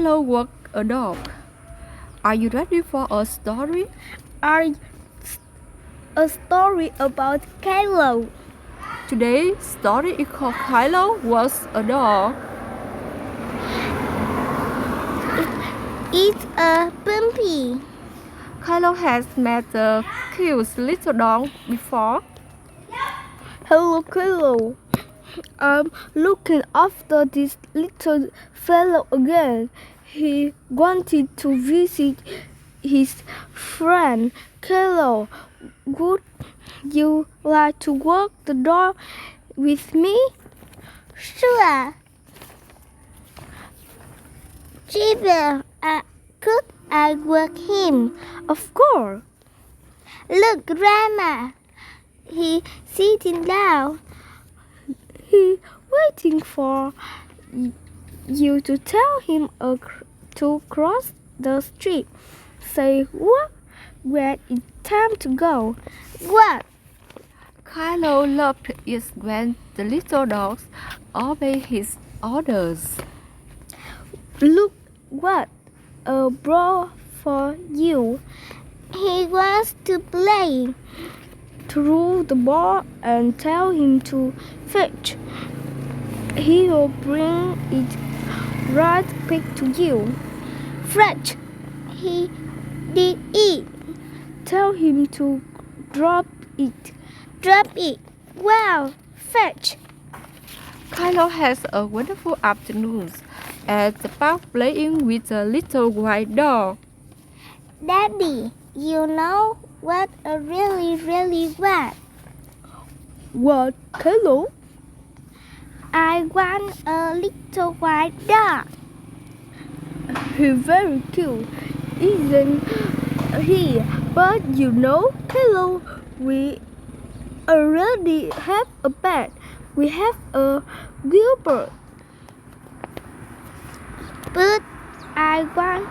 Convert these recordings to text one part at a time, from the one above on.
Cailou was a dog. Are you ready for a story? A story about Cailou. Today's story is called Cailou was a dog. It's a bumpy. Cailou has met a cute little dog before. Hello, Cailou. I'm looking after this little fellow again. He wanted to visit his friend Cailou. Would you like to walk the dog with me? Sure. Chibble, could I walk him? Of course. Look, Grandma. He's sitting down. He's waiting for you to tell him to cross the street. Say what? When it's time to go. What? Cailou loved it when the little dogs obeyed his orders. Look what I brought for you. He wants to play. Throw the ball and tell him to fetch. He will bring it right back to you. Fetch. He did it. Tell him to drop it. Drop it. Wow. Fetch. Cailou has a wonderful afternoon at the park playing with a little white dog. Daddy, you know what I really want? What, Cailou? I want a little white dog. He's very cute, isn't he? But you know, Cailou, we already have a pet. We have a Gilbert. But I want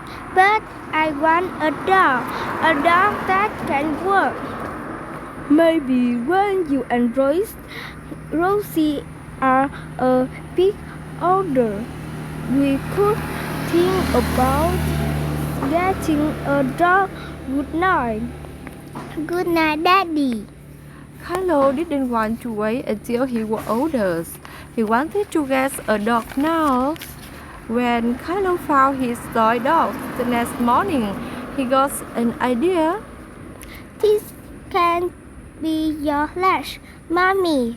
a dog that can work. Maybe when you and Rosie are a bit older, we could think about getting a dog. Good night. Good night, Daddy. Cailou didn't want to wait until he was older. He wanted to get a dog now. When Cailou found his toy dog the next morning, he got an idea. This can be your latch, Mommy.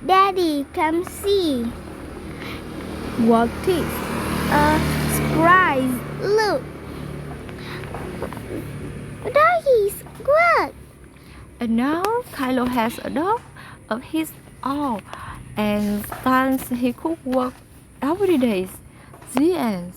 Daddy, come see. What is? A surprise. Look. Doggies, what? And now Cailou has a dog of his own, and since he could work every day. The end.